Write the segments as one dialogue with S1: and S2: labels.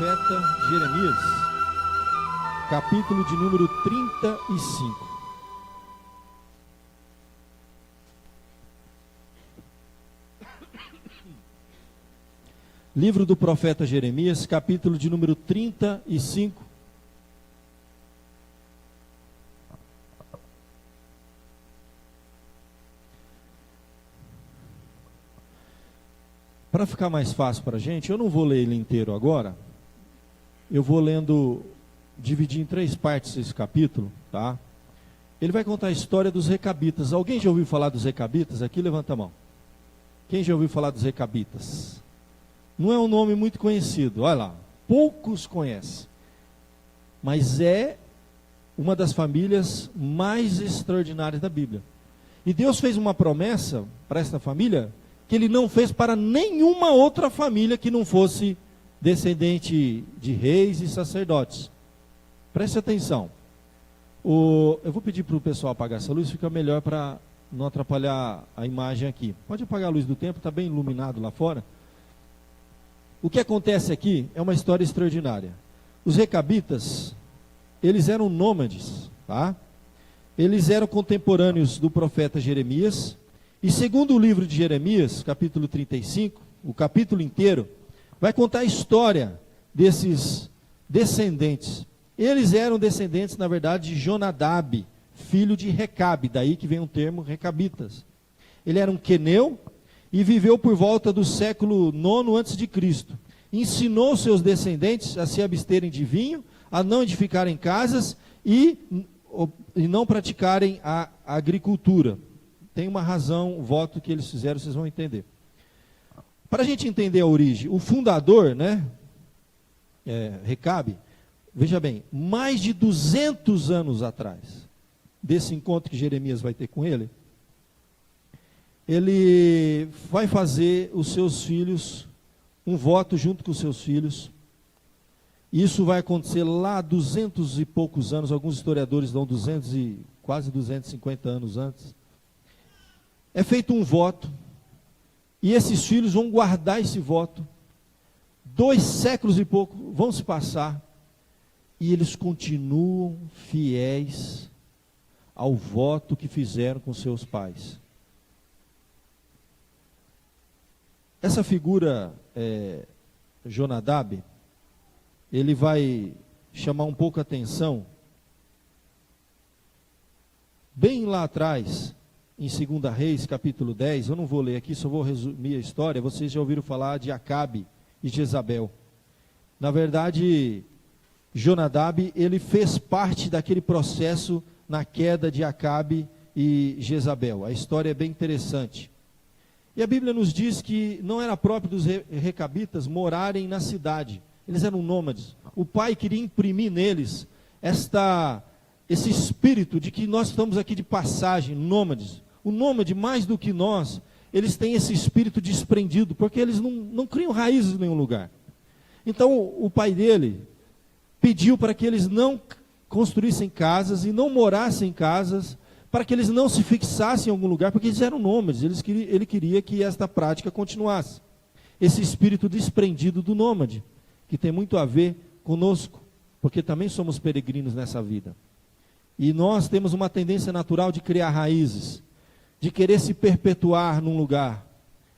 S1: profeta Jeremias, capítulo de número 35. Livro do profeta Jeremias, capítulo de número 35. Para ficar mais fácil para a gente, eu não vou ler ele inteiro agora. Eu vou dividir em 3 partes esse capítulo, tá? Ele vai contar a história dos recabitas. Alguém já ouviu falar dos recabitas? Aqui levanta a mão. Quem já ouviu falar dos recabitas? Não é um nome muito conhecido, olha lá, poucos conhecem. Mas é uma das famílias mais extraordinárias da Bíblia. E Deus fez uma promessa para esta família que Ele não fez para nenhuma outra família que não fosse descendente de reis e sacerdotes. Preste atenção. Eu vou pedir para o pessoal apagar essa luz, fica melhor para não atrapalhar a imagem aqui. Pode apagar a luz do templo, está bem iluminado lá fora. O que acontece aqui é uma história extraordinária. Os recabitas, eles eram nômades, tá? Eles eram contemporâneos do profeta Jeremias. E segundo o livro de Jeremias, capítulo 35, o capítulo inteiro, vai contar a história desses descendentes. Eles eram descendentes, na verdade, de Jonadab, filho de Recabe, daí que vem o termo recabitas. Ele era um queneu e viveu por volta do século 9 a.C. Ensinou seus descendentes a se absterem de vinho, a não edificarem casas e não praticarem a agricultura. Tem uma razão, o voto que eles fizeram, vocês vão entender. Para a gente entender a origem, o fundador, Recabe, veja bem, mais de 200 anos atrás, desse encontro que Jeremias vai ter com ele vai fazer os seus filhos, um voto junto com os seus filhos. Isso vai acontecer lá 200 e poucos anos, alguns historiadores dão quase 250 anos antes. É feito um voto, e esses filhos vão guardar esse voto. 2 séculos e pouco vão se passar, e eles continuam fiéis ao voto que fizeram com seus pais. Essa figura, Jonadab, ele vai chamar um pouco a atenção. Bem lá atrás, em 2 Reis, capítulo 10, eu não vou ler aqui, só vou resumir a história. Vocês já ouviram falar de Acabe e Jezabel. Na verdade, Jonadab, ele fez parte daquele processo na queda de Acabe e Jezabel. A história é bem interessante. E a Bíblia nos diz que não era próprio dos recabitas morarem na cidade. Eles eram nômades. O pai queria imprimir neles esse espírito de que nós estamos aqui de passagem, nômades. O nômade, mais do que nós, eles têm esse espírito desprendido, porque eles não criam raízes em nenhum lugar. Então, o pai dele pediu para que eles não construíssem casas e não morassem em casas, para que eles não se fixassem em algum lugar, porque eles eram nômades. Ele queria que esta prática continuasse. Esse espírito desprendido do nômade, que tem muito a ver conosco, porque também somos peregrinos nessa vida. E nós temos uma tendência natural de criar raízes, de querer se perpetuar num lugar.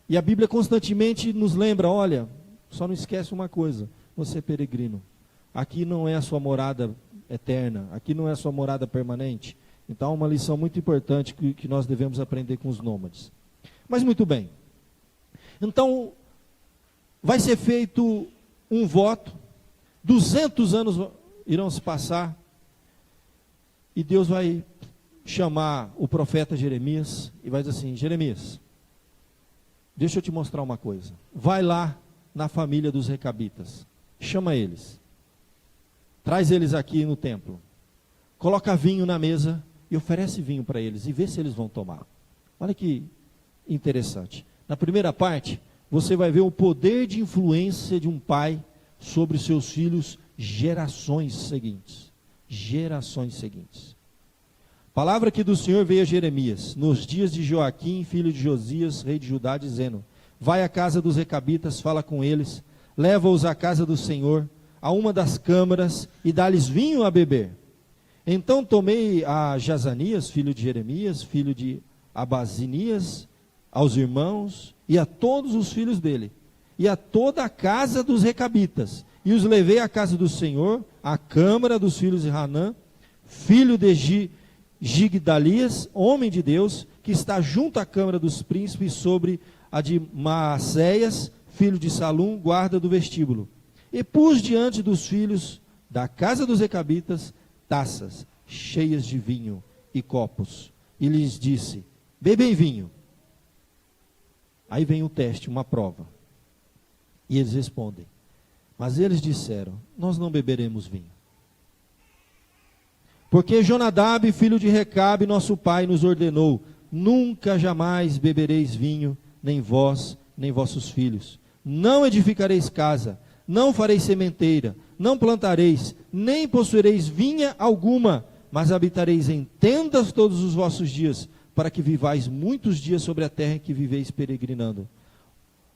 S1: E a Bíblia constantemente nos lembra, olha, só não esquece uma coisa, você é peregrino. Aqui não é a sua morada eterna, aqui não é a sua morada permanente. Então, uma lição muito importante que nós devemos aprender com os nômades. Mas muito bem. Então, vai ser feito um voto, 200 anos irão se passar, e Deus vai chamar o profeta Jeremias, e vai dizer assim, Jeremias, deixa eu te mostrar uma coisa. Vai lá na família dos recabitas, chama eles, traz eles aqui no templo, coloca vinho na mesa, e oferece vinho para eles, e vê se eles vão tomar. Olha que interessante. Na primeira parte, você vai ver o poder de influência de um pai sobre seus filhos, gerações seguintes. Gerações seguintes. Palavra que do Senhor veio a Jeremias, nos dias de Joaquim, filho de Josias, rei de Judá, dizendo, vai à casa dos recabitas, fala com eles, leva-os à casa do Senhor, a uma das câmaras e dá-lhes vinho a beber. Então tomei a Jazanias, filho de Jeremias, filho de Abazinias, aos irmãos e a todos os filhos dele, e a toda a casa dos recabitas, e os levei à casa do Senhor, à câmara dos filhos de Hanã, filho de Gigdalias, homem de Deus, que está junto à câmara dos príncipes, sobre a de Maacéias, filho de Salum, guarda do vestíbulo. E pus diante dos filhos da casa dos recabitas taças cheias de vinho e copos, e lhes disse: bebem vinho. Aí vem o teste, uma prova. E eles respondem. Mas eles disseram: nós não beberemos vinho. Porque Jonadab, filho de Recabe, nosso pai, nos ordenou: nunca jamais bebereis vinho, nem vós, nem vossos filhos. Não edificareis casa, não fareis sementeira, não plantareis, nem possuireis vinha alguma, mas habitareis em tendas todos os vossos dias, para que vivais muitos dias sobre a terra em que viveis peregrinando.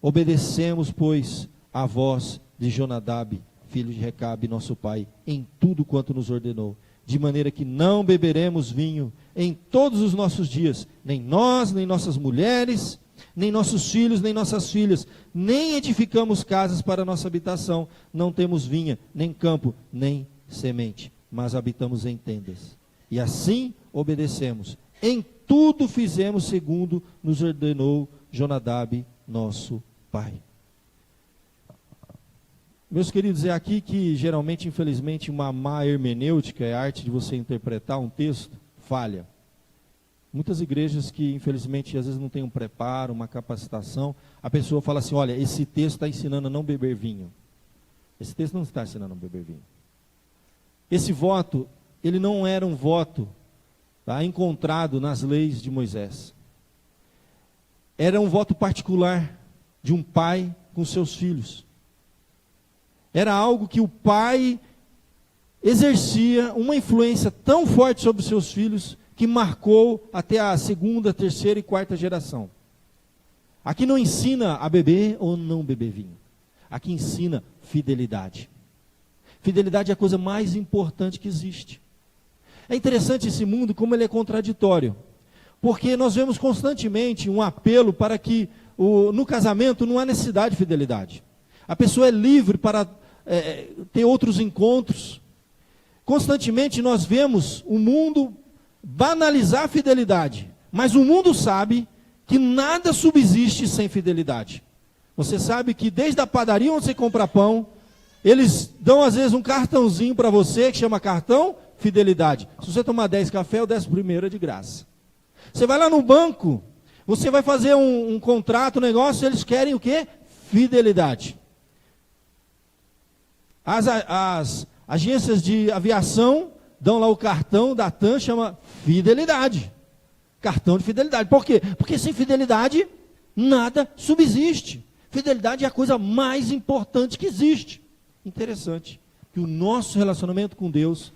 S1: Obedecemos, pois, a voz de Jonadab, filho de Recabe, nosso pai, em tudo quanto nos ordenou, de maneira que não beberemos vinho em todos os nossos dias, nem nós, nem nossas mulheres, nem nossos filhos, nem nossas filhas, nem edificamos casas para nossa habitação, não temos vinha, nem campo, nem semente, mas habitamos em tendas. E assim obedecemos. Em tudo fizemos segundo nos ordenou Jonadab, nosso pai. Meus queridos, é aqui que geralmente, infelizmente, uma má hermenêutica, é a arte de você interpretar um texto, falha. Muitas igrejas que, infelizmente, às vezes não têm um preparo, uma capacitação, a pessoa fala assim: olha, esse texto está ensinando a não beber vinho. Esse texto não está ensinando a não beber vinho. Esse voto, ele não era um voto encontrado nas leis de Moisés. Era um voto particular de um pai com seus filhos. Era algo que o pai exercia uma influência tão forte sobre os seus filhos, que marcou até a segunda, terceira e quarta geração. Aqui não ensina a beber ou não beber vinho. Aqui ensina fidelidade. Fidelidade é a coisa mais importante que existe. É interessante esse mundo, como ele é contraditório. Porque nós vemos constantemente um apelo para que no casamento não há necessidade de fidelidade. A pessoa é livre para ter outros encontros. Constantemente nós vemos o mundo banalizar a fidelidade, mas o mundo sabe que nada subsiste sem fidelidade. Você sabe que desde a padaria onde você compra pão, eles dão às vezes um cartãozinho para você, que chama cartão fidelidade. Se você tomar 10 café, o 11º é de graça. Você vai lá no banco, você vai fazer um contrato, um negócio, eles querem o quê? Fidelidade. As agências de aviação dão lá o cartão da TAM, chama fidelidade. Cartão de fidelidade. Por quê? Porque sem fidelidade, nada subsiste. Fidelidade é a coisa mais importante que existe. Interessante que o nosso relacionamento com Deus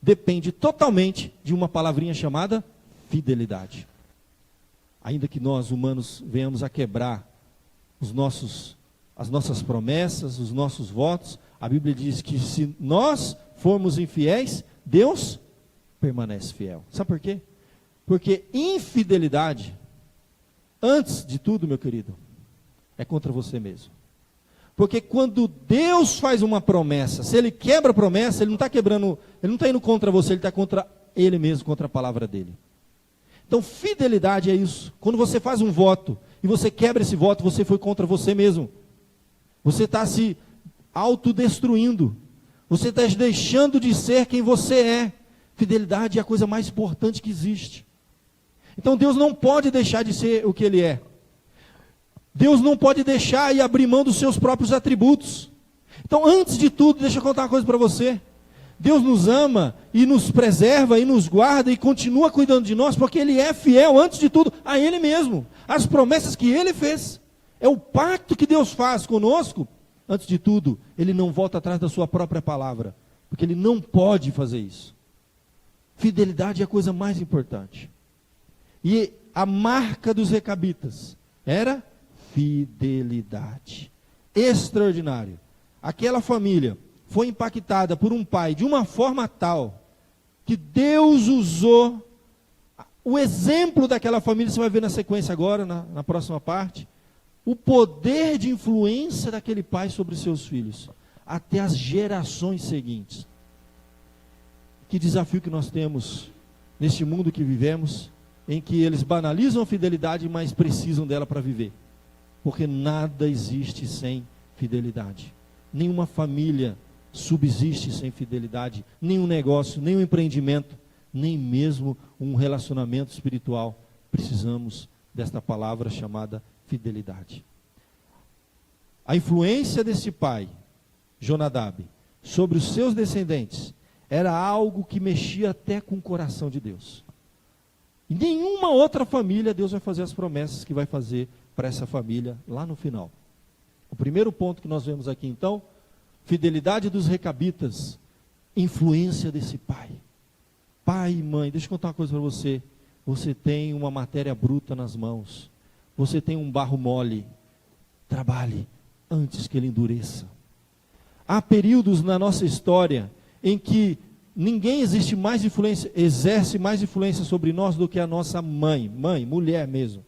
S1: depende totalmente de uma palavrinha chamada fidelidade. Ainda que nós, humanos, venhamos a quebrar as nossas promessas, os nossos votos, a Bíblia diz que se nós formos infiéis, Deus permanece fiel. Sabe por quê? Porque infidelidade, antes de tudo, meu querido, é contra você mesmo. Porque quando Deus faz uma promessa, se Ele quebra a promessa, Ele não está quebrando, Ele não está indo contra você, Ele está contra Ele mesmo, contra a palavra dEle. Então, fidelidade é isso. Quando você faz um voto, e você quebra esse voto, você foi contra você mesmo. Você está se autodestruindo. Você está deixando de ser quem você é. Fidelidade é a coisa mais importante que existe. Então Deus não pode deixar de ser o que Ele é. Deus não pode deixar e abrir mão dos seus próprios atributos. Então, antes de tudo, deixa eu contar uma coisa para você. Deus nos ama e nos preserva e nos guarda e continua cuidando de nós, porque Ele é fiel, antes de tudo, a Ele mesmo. As promessas que Ele fez. É o pacto que Deus faz conosco. Antes de tudo, Ele não volta atrás da sua própria palavra, porque Ele não pode fazer isso. Fidelidade é a coisa mais importante. E a marca dos recabitas era fidelidade. Extraordinário. Aquela família foi impactada por um pai de uma forma tal que Deus usou o exemplo daquela família, você vai ver na sequência agora, na próxima parte, o poder de influência daquele pai sobre seus filhos, até as gerações seguintes. Que desafio que nós temos neste mundo que vivemos, em que eles banalizam a fidelidade, mas precisam dela para viver. Porque nada existe sem fidelidade. Nenhuma família subsiste sem fidelidade, nenhum negócio, nenhum empreendimento, nem mesmo um relacionamento espiritual. Precisamos desta palavra chamada fidelidade. A influência desse pai, Jonadab, sobre os seus descendentes, era algo que mexia até com o coração de Deus. Em nenhuma outra família Deus vai fazer as promessas que vai fazer para essa família lá no final. O primeiro ponto que nós vemos aqui então, fidelidade dos recabitas, influência desse pai. Pai e mãe, deixa eu contar uma coisa para você. Você tem uma matéria bruta nas mãos. Você tem um barro mole. Trabalhe antes que ele endureça. Há períodos na nossa história em que ninguém exerce mais influência sobre nós do que a nossa mãe, mulher mesmo.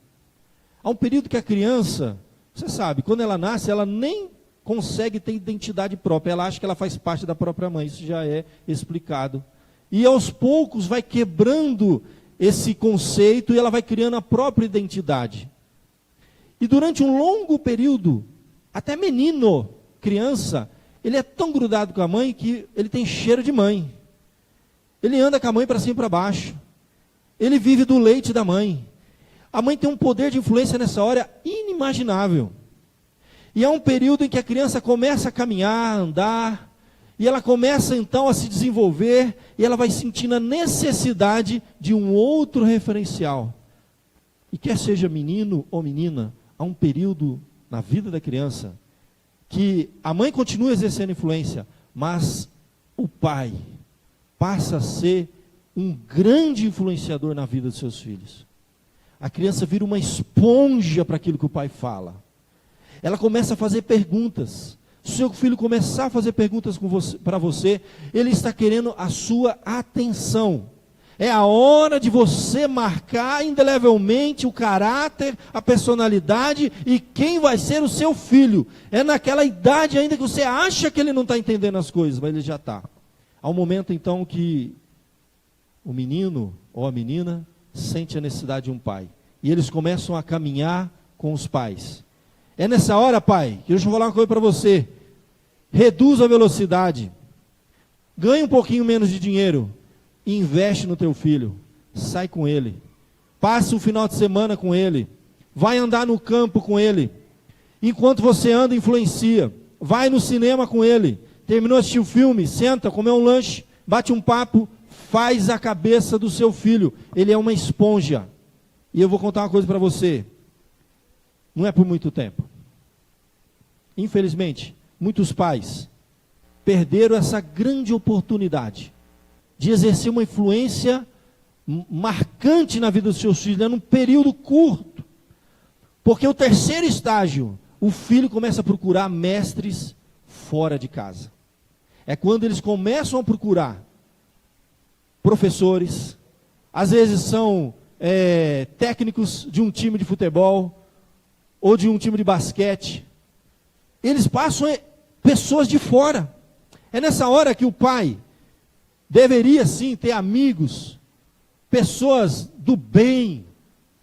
S1: Há um período que a criança, você sabe, quando ela nasce, ela nem consegue ter identidade própria, ela acha que ela faz parte da própria mãe, isso já é explicado. E aos poucos vai quebrando esse conceito e ela vai criando a própria identidade. E durante um longo período, até menino, criança, ele é tão grudado com a mãe que ele tem cheiro de mãe. Ele anda com a mãe para cima e para baixo. Ele vive do leite da mãe. A mãe tem um poder de influência nessa hora inimaginável. E há um período em que a criança começa a caminhar, a andar, e ela começa então a se desenvolver, e ela vai sentindo a necessidade de um outro referencial. E quer seja menino ou menina, há um período na vida da criança que a mãe continua exercendo influência, mas o pai passa a ser um grande influenciador na vida dos seus filhos. A criança vira uma esponja para aquilo que o pai fala. Ela começa a fazer perguntas. Se o seu filho começar a fazer perguntas para você, ele está querendo a sua atenção. É a hora de você marcar indelevelmente o caráter, a personalidade e quem vai ser o seu filho. É naquela idade ainda que você acha que ele não está entendendo as coisas, mas ele já está. Há um momento então que o menino ou a menina sente a necessidade de um pai. E eles começam a caminhar com os pais. É nessa hora, pai, que deixa eu falar uma coisa para você. Reduz a velocidade. Ganha um pouquinho menos de dinheiro. E investe no teu filho. Sai com ele. Passe um final de semana com ele. Vai andar no campo com ele. Enquanto você anda, influencia. Vai no cinema com ele. Terminou de assistir o filme, senta, come um lanche, bate um papo, faz a cabeça do seu filho. Ele é uma esponja. E eu vou contar uma coisa para você. Não é por muito tempo. Infelizmente, muitos pais perderam essa grande oportunidade de exercer uma influência marcante na vida dos seus filhos, num período curto. Porque o terceiro estágio, o filho começa a procurar mestres fora de casa. É quando eles começam a procurar professores, às vezes são técnicos de um time de futebol, ou de um time de basquete. Eles passam pessoas de fora. É nessa hora que o pai deveria sim ter amigos, pessoas do bem,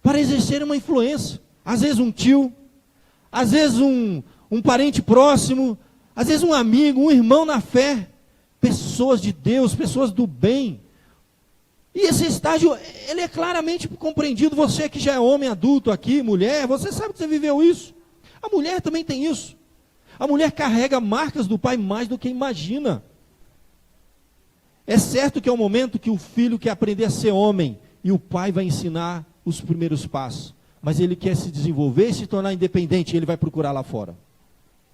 S1: para exercer uma influência. Às vezes um tio, às vezes um parente próximo, às vezes um amigo, um irmão na fé. Pessoas de Deus, pessoas do bem. E esse estágio, ele é claramente compreendido. Você que já é homem adulto aqui, mulher, você sabe que você viveu isso. A mulher também tem isso. A mulher carrega marcas do pai mais do que imagina. É certo que é o momento que o filho quer aprender a ser homem, e o pai vai ensinar os primeiros passos. Mas ele quer se desenvolver e se tornar independente, e ele vai procurar lá fora.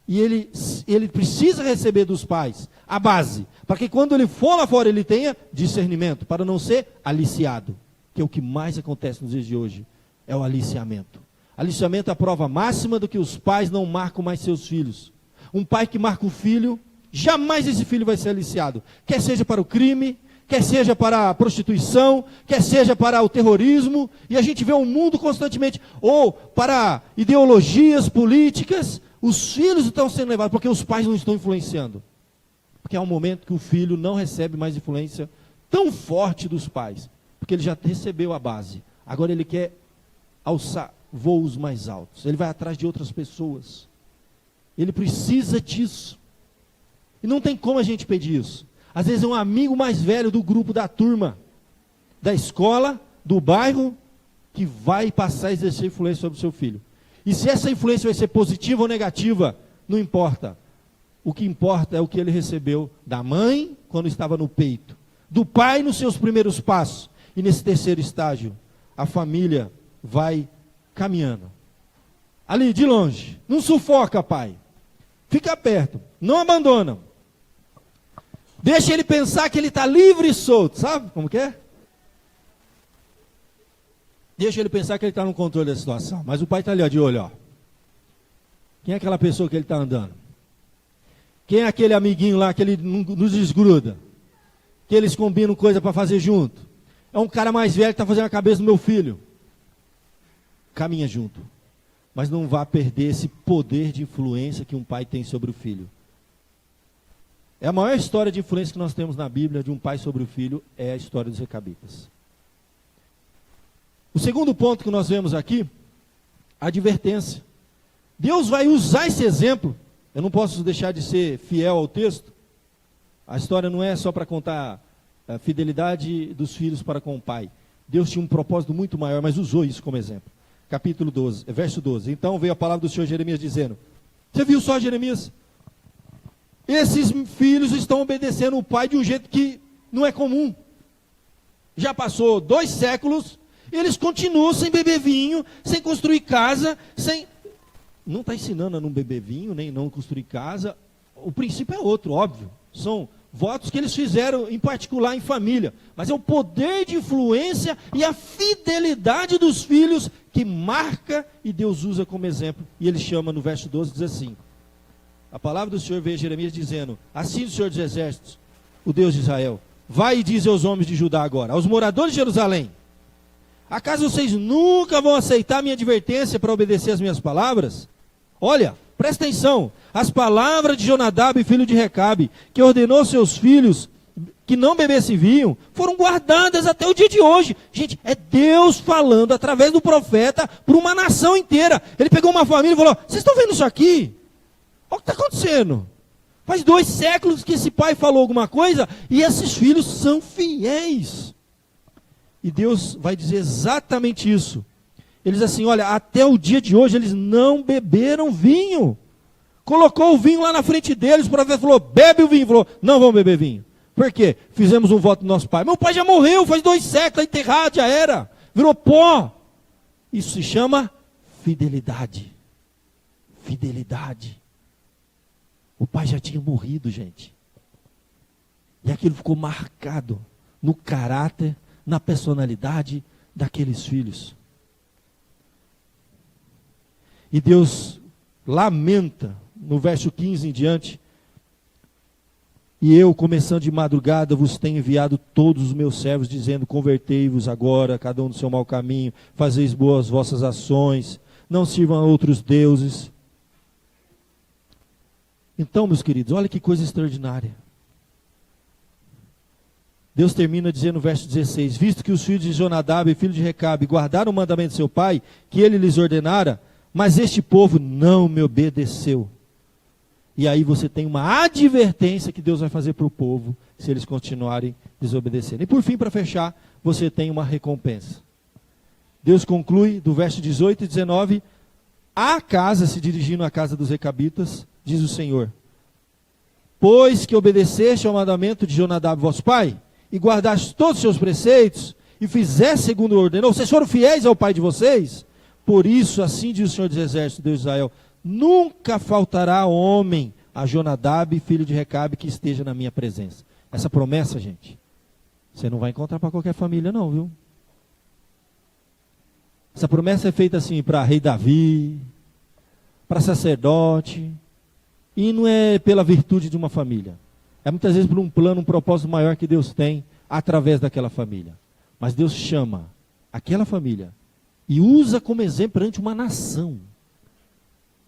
S1: E ele precisa receber dos pais a base, para que quando ele for lá fora ele tenha discernimento, para não ser aliciado, que é o que mais acontece nos dias de hoje, é o aliciamento. Aliciamento é a prova máxima do que os pais não marcam mais seus filhos. Um pai que marca o filho, jamais esse filho vai ser aliciado. Quer seja para o crime, quer seja para a prostituição, quer seja para o terrorismo, e a gente vê o mundo constantemente, ou para ideologias políticas, os filhos estão sendo levados, porque os pais não estão influenciando. Porque há um momento que o filho não recebe mais influência tão forte dos pais, porque ele já recebeu a base. Agora ele quer alçar voos mais altos, ele vai atrás de outras pessoas. Ele precisa disso. E não tem como a gente pedir isso. Às vezes é um amigo mais velho do grupo, da turma, da escola, do bairro, que vai passar a exercer influência sobre o seu filho. E se essa influência vai ser positiva ou negativa, não importa. O que importa é o que ele recebeu da mãe, quando estava no peito, do pai nos seus primeiros passos. E nesse terceiro estágio, a família vai caminhando. Ali, de longe. Não sufoca, pai. Fica perto. Não abandona. Deixa ele pensar que ele está livre e solto. Sabe como que é? Deixa ele pensar que ele está no controle da situação. Mas o pai está ali, ó, de olho, ó. Quem é aquela pessoa que ele está andando? Quem é aquele amiguinho lá que ele nos desgruda? Que eles combinam coisa para fazer junto? É um cara mais velho que está fazendo a cabeça do meu filho. Caminha junto. Mas não vá perder esse poder de influência que um pai tem sobre o filho. É a maior história de influência que nós temos na Bíblia, de um pai sobre o filho, é a história dos recabitas. O segundo ponto que nós vemos aqui, a advertência. Deus vai usar esse exemplo. Eu não posso deixar de ser fiel ao texto. A história não é só para contar a fidelidade dos filhos para com o pai. Deus tinha um propósito muito maior, mas usou isso como exemplo. Capítulo 12, verso 12. Então veio a palavra do Senhor Jeremias dizendo: você viu só, Jeremias? Esses filhos estão obedecendo o pai de um jeito que não é comum. Já passou 2 séculos, eles continuam sem beber vinho, sem construir casa, sem... Não está ensinando a não beber vinho, nem não construir casa. O princípio é outro, óbvio. São votos que eles fizeram em particular em família. Mas é o poder de influência e a fidelidade dos filhos que marca e Deus usa como exemplo. E ele chama no verso 12, diz assim: a palavra do Senhor veio a Jeremias dizendo: assim o Senhor dos Exércitos, o Deus de Israel, vai e diz aos homens de Judá agora, aos moradores de Jerusalém: acaso vocês nunca vão aceitar minha advertência para obedecer as minhas palavras? Olha, presta atenção, as palavras de Jonadab, filho de Recabe, que ordenou seus filhos que não bebessem vinho, foram guardadas até o dia de hoje. Gente, é Deus falando através do profeta para uma nação inteira. Ele pegou uma família e falou: vocês estão vendo isso aqui? Olha o que está acontecendo. Faz 2 séculos que esse pai falou alguma coisa e esses filhos são fiéis. E Deus vai dizer exatamente isso. Ele diz assim: olha, até o dia de hoje eles não beberam vinho. Colocou o vinho lá na frente deles, o profeta falou: bebe o vinho. Falou: não vamos beber vinho. Por quê? Fizemos um voto do nosso pai. Meu pai já morreu, faz 2 séculos, está enterrado, já era. Virou pó. Isso se chama fidelidade. Fidelidade. O pai já tinha morrido, gente. E aquilo ficou marcado no caráter, na personalidade daqueles filhos. E Deus lamenta, no verso 15 em diante: e eu, começando de madrugada, vos tenho enviado todos os meus servos, dizendo: convertei-vos agora, cada um do seu mau caminho, fazeis boas vossas ações, não sirvam a outros deuses. Então, meus queridos, olha que coisa extraordinária. Deus termina dizendo no verso 16: visto que os filhos de Jonadab e filho de Recabe guardaram o mandamento de seu pai, que ele lhes ordenara, mas este povo não me obedeceu. E aí você tem uma advertência que Deus vai fazer para o povo, se eles continuarem desobedecendo. E por fim, para fechar, você tem uma recompensa. Deus conclui do verso 18 e 19: a casa, se dirigindo à casa dos recabitas, diz o Senhor: pois que obedeceste ao mandamento de Jonadab vosso pai, e guardaste todos os seus preceitos, e fizeste segundo ordenou, vocês foram fiéis ao pai de vocês, por isso, assim diz o Senhor dos Exércitos, Deus de Israel: nunca faltará homem a Jonadab, filho de Recabe, que esteja na minha presença. Essa promessa, gente, você não vai encontrar para qualquer família não, viu? Essa promessa é feita assim para rei Davi, para sacerdote, E não é pela virtude de uma família. É muitas vezes por um plano, um propósito maior que Deus tem através daquela família. Mas Deus chama aquela família e usa como exemplo perante uma nação.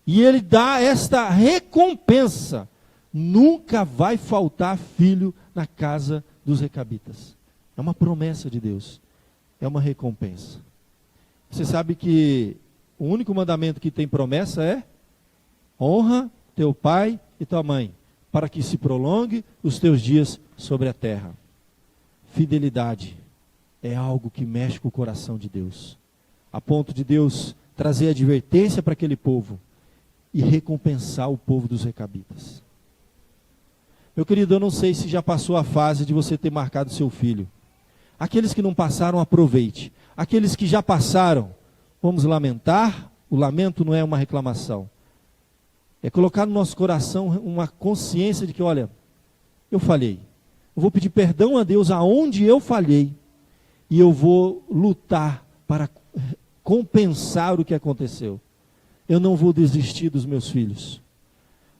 S1: E Ele dá esta recompensa. Nunca vai faltar filho na casa dos recabitas. É uma promessa de Deus. É uma recompensa. Você sabe que o único mandamento que tem promessa é: honra teu pai e tua mãe, para que se prolongue os teus dias sobre a terra. Fidelidade é algo que mexe com o coração de Deus, a ponto de Deus trazer advertência para aquele povo e recompensar o povo dos recabitas. Meu querido, eu não sei se já passou a fase de você ter marcado seu filho. Aqueles que não passaram, aproveite. Aqueles que já passaram, vamos lamentar. O lamento não é uma reclamação. É colocar no nosso coração uma consciência de que, olha, eu falhei. Eu vou pedir perdão a Deus aonde eu falhei. E eu vou lutar para compensar o que aconteceu. Eu não vou desistir dos meus filhos.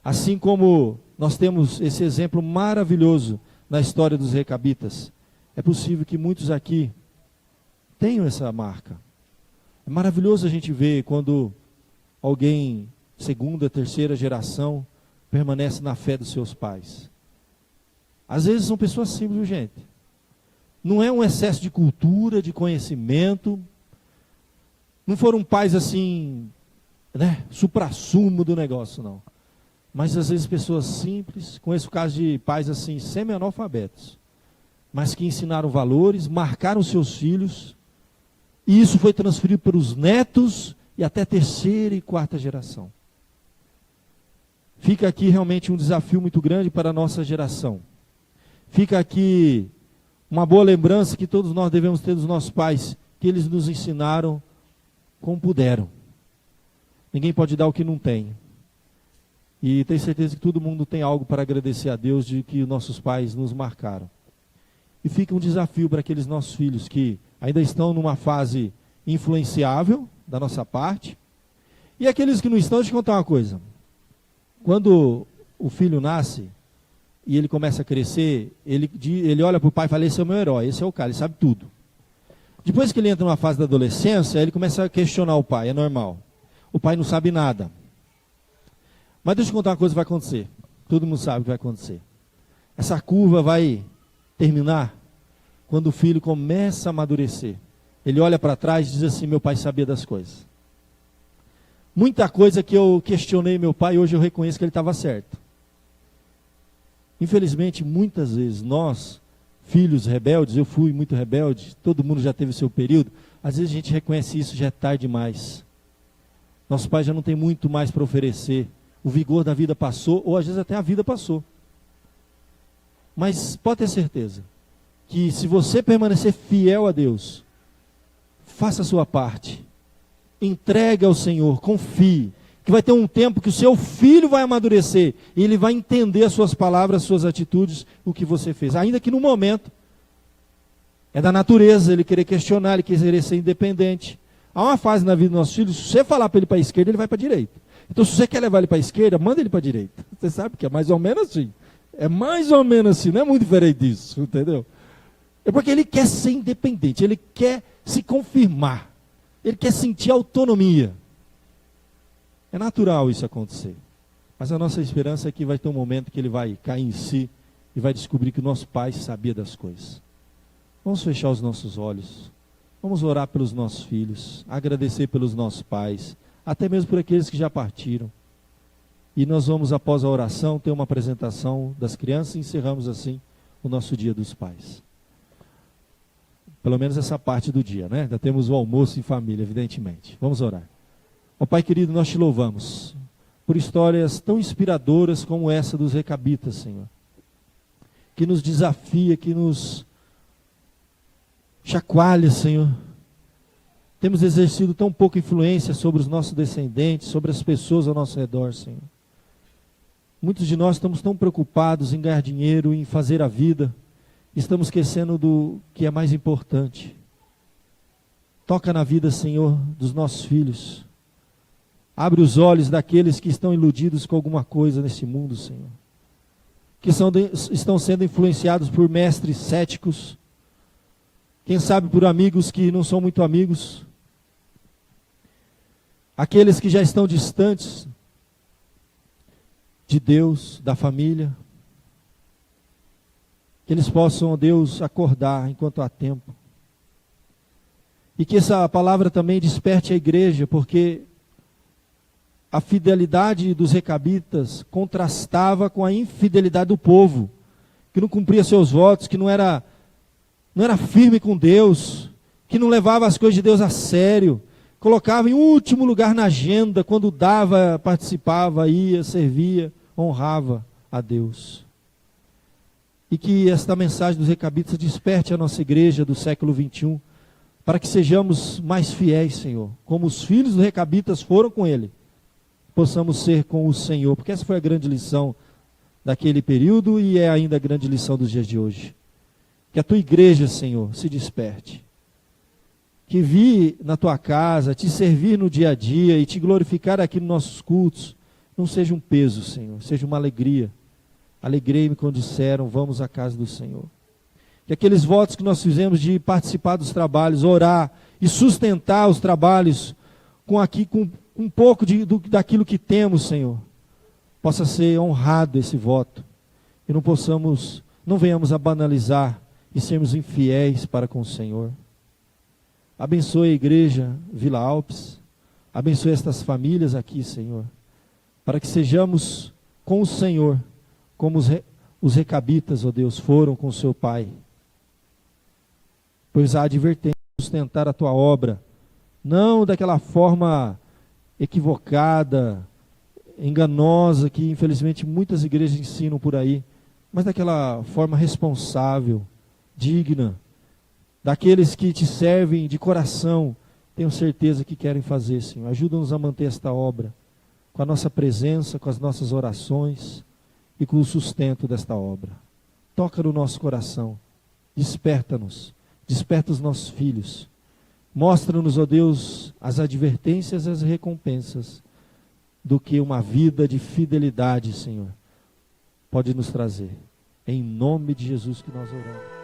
S1: Assim como nós temos esse exemplo maravilhoso na história dos recabitas, é possível que muitos aqui tenham essa marca. É maravilhoso a gente ver quando alguém, segunda, terceira geração, permanece na fé dos seus pais. Às vezes são pessoas simples, gente. Não é um excesso de cultura, de conhecimento. Não foram pais assim, né, suprassumo do negócio, não. Mas às vezes pessoas simples, conheço o caso de pais assim, semi-analfabetos, mas que ensinaram valores, marcaram seus filhos, e isso foi transferido para os netos e até terceira e quarta geração. Fica aqui realmente um desafio muito grande para a nossa geração. Fica aqui uma boa lembrança que todos nós devemos ter dos nossos pais, que eles nos ensinaram como puderam. Ninguém pode dar o que não tem. E tenho certeza que todo mundo tem algo para agradecer a Deus de que nossos pais nos marcaram. E fica um desafio para aqueles nossos filhos que ainda estão numa fase influenciável da nossa parte. E aqueles que não estão, deixa eu contar uma coisa. Quando o filho nasce e ele começa a crescer, ele olha para o pai e fala: esse é o meu herói, esse é o cara, ele sabe tudo. Depois que ele entra numa fase da adolescência, ele começa a questionar o pai, é normal. O pai não sabe nada. Mas deixa eu contar uma coisa que vai acontecer. Todo mundo sabe o que vai acontecer. Essa curva vai terminar quando o filho começa a amadurecer. Ele olha para trás e diz assim: meu pai sabia das coisas. Muita coisa que eu questionei meu pai, hoje eu reconheço que ele estava certo. Infelizmente, muitas vezes nós, filhos rebeldes, eu fui muito rebelde, todo mundo já teve o seu período, às vezes a gente reconhece isso, já é tarde demais. Nosso pai já não tem muito mais para oferecer. O vigor da vida passou, ou às vezes até a vida passou. Mas pode ter certeza, que se você permanecer fiel a Deus, faça a sua parte, entregue ao Senhor, confie, que vai ter um tempo que o seu filho vai amadurecer, e ele vai entender as suas palavras, as suas atitudes, o que você fez. Ainda que no momento, é da natureza ele querer questionar, ele querer ser independente. Há uma fase na vida dos nossos filhos, se você falar para ele para a esquerda, ele vai para a direita. Então, se você quer levar ele para a esquerda, manda ele para a direita. Você sabe que é mais ou menos assim. É mais ou menos assim, não é muito diferente disso, entendeu? É porque ele quer ser independente, ele quer se confirmar, ele quer sentir autonomia. É natural isso acontecer. Mas a nossa esperança é que vai ter um momento que ele vai cair em si e vai descobrir que o nosso pai sabia das coisas. Vamos fechar os nossos olhos. Vamos orar pelos nossos filhos, agradecer pelos nossos pais, até mesmo por aqueles que já partiram. E nós vamos, após a oração, ter uma apresentação das crianças e encerramos assim o nosso Dia dos Pais. Pelo menos essa parte do dia, né? Ainda temos o almoço em família, evidentemente. Vamos orar. Ó Pai querido, nós te louvamos por histórias tão inspiradoras como essa dos recabitas, Senhor. Que nos desafia, que nos chacoalha, Senhor. Temos exercido tão pouca influência sobre os nossos descendentes, sobre as pessoas ao nosso redor, Senhor. Muitos de nós estamos tão preocupados em ganhar dinheiro, em fazer a vida, estamos esquecendo do que é mais importante. Toca na vida, Senhor, dos nossos filhos. Abre os olhos daqueles que estão iludidos com alguma coisa nesse mundo, Senhor. Que estão sendo influenciados por mestres céticos. Quem sabe por amigos que não são muito amigos. Aqueles que já estão distantes de Deus, da família. Que eles possam, ó Deus, acordar enquanto há tempo. E que essa palavra também desperte a igreja, porque a fidelidade dos recabitas contrastava com a infidelidade do povo, que não cumpria seus votos, que não era firme com Deus, que não levava as coisas de Deus a sério, colocava em último lugar na agenda, quando dava, participava, ia, servia, honrava a Deus. E que esta mensagem dos recabitas desperte a nossa igreja do século 21, para que sejamos mais fiéis, Senhor, como os filhos dos recabitas foram com ele, possamos ser com o Senhor, porque essa foi a grande lição daquele período e é ainda a grande lição dos dias de hoje. Que a tua igreja, Senhor, se desperte. Que vir na tua casa, te servir no dia a dia e te glorificar aqui nos nossos cultos, não seja um peso, Senhor, seja uma alegria. Alegrei-me quando disseram, vamos à casa do Senhor. Que aqueles votos que nós fizemos de participar dos trabalhos, orar e sustentar os trabalhos com um pouco daquilo que temos, Senhor, possa ser honrado esse voto. E não venhamos a banalizar e sermos infiéis para com o Senhor. Abençoe a igreja Vila Alpes, abençoe estas famílias aqui, Senhor, para que sejamos com o Senhor, como os recabitas, ó Deus, foram com o seu pai. Pois há advertência de sustentar a tua obra, não daquela forma equivocada, enganosa, que infelizmente muitas igrejas ensinam por aí, mas daquela forma responsável, digna, daqueles que te servem de coração, tenho certeza que querem fazer, Senhor. Ajuda-nos a manter esta obra, com a nossa presença, com as nossas orações e com o sustento desta obra. Toca no nosso coração, desperta-nos, desperta os nossos filhos. Mostra-nos, ó Deus, as advertências e as recompensas do que uma vida de fidelidade, Senhor, pode nos trazer. Em nome de Jesus que nós oramos.